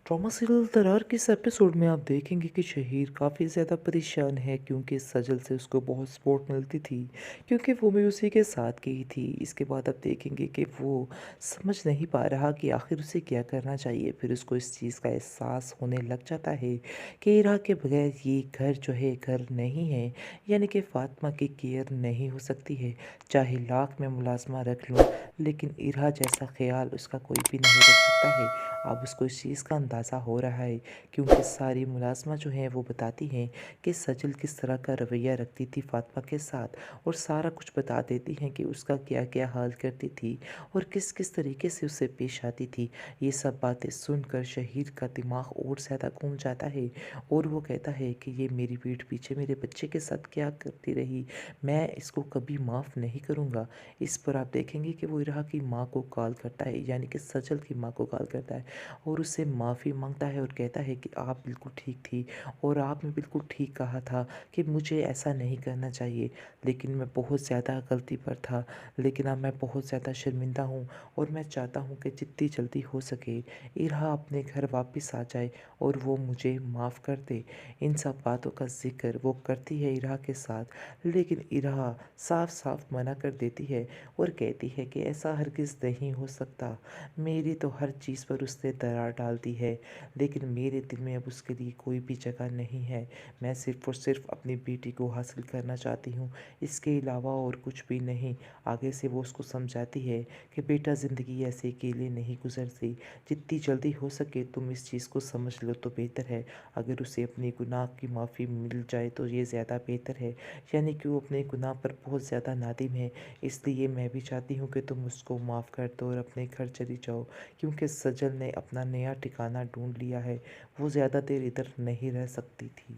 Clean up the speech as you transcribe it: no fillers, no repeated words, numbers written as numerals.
Trauma serial दरार के इस एपिसोड में आप देखेंगे कि शहीर काफ़ी ज़्यादा परेशान है क्योंकि सजल से उसको बहुत सपोर्ट मिलती थी, क्योंकि वो भी उसी के साथ गई थी। इसके बाद आप देखेंगे कि वो समझ नहीं पा रहा कि आखिर उसे क्या करना चाहिए। फिर उसको इस चीज़ का एहसास होने लग जाता है कि इरा के बगैर ये घर जो है घर नहीं है, यानी कि फ़ातिमा की केयर नहीं हो सकती है। चाहे लाख में मुलाजमा रख लूँ, लेकिन इरा जैसा ख्याल उसका कोई भी नहीं रख सकता है। अब उसको इस चीज़ का अंदाज़ा हो रहा है क्योंकि सारी मुलाज़िमाँ जो हैं वो बताती हैं कि सजल किस तरह का रवैया रखती थी फ़ातिमा के साथ, और सारा कुछ बता देती हैं कि उसका क्या-क्या हाल करती थी और किस-किस तरीके से उससे पेश आती थी। ये सब बातें सुनकर शहीद का दिमाग और ज़्यादा घूम जाता है और वो कहता है कि ये मेरी पीठ पीछे मेरे बच्चे के साथ क्या करती रही, मैं इसको कभी माफ़ नहीं करूँगा। इस पर आप देखेंगे कि वो इरा की माँ को कॉल करता है, यानी कि सजल की माँ को कॉल करता है और उससे माफ़ी मांगता है और कहता है कि आप बिल्कुल ठीक थी और आपने बिल्कुल ठीक कहा था कि मुझे ऐसा नहीं करना चाहिए, लेकिन मैं बहुत ज़्यादा गलती पर था। लेकिन अब मैं बहुत ज़्यादा शर्मिंदा हूँ और मैं चाहता हूँ कि जितनी जल्दी हो सके इरा अपने घर वापस आ जाए और वो मुझे माफ़ कर दे। इन सब बातों का ज़िक्र वो करती है इरा के साथ, लेकिन इरा साफ साफ मना कर देती है और कहती है कि ऐसा हरगिज़ नहीं हो सकता। मेरी तो हर चीज़ पर उसने दरार डाल दी है, लेकिन मेरे दिल में अब उसके लिए कोई भी जगह नहीं है। मैं सिर्फ़ और सिर्फ़ अपनी बेटी को हासिल करना चाहती हूँ, इसके अलावा और कुछ भी नहीं। आगे से वो उसको समझाती है कि बेटा, ज़िंदगी ऐसे अकेले नहीं गुज़रती, जितनी जल्दी हो सके तुम इस चीज़ को समझ लो तो बेहतर है। अगर उसे अपने गुनाह की माफ़ी मिल जाए तो ये ज़्यादा बेहतर है, यानी कि वो अपने गुनाह पर बहुत ज़्यादा नादिम है। इसलिए मैं भी चाहती हूँ कि तुम उसको माफ़ कर दो और अपने घर चली जाओ, क्योंकि सजल ने अपना नया ठिकाना ढूँढ लिया है, वो ज़्यादा देर इधर नहीं रह सकती थी।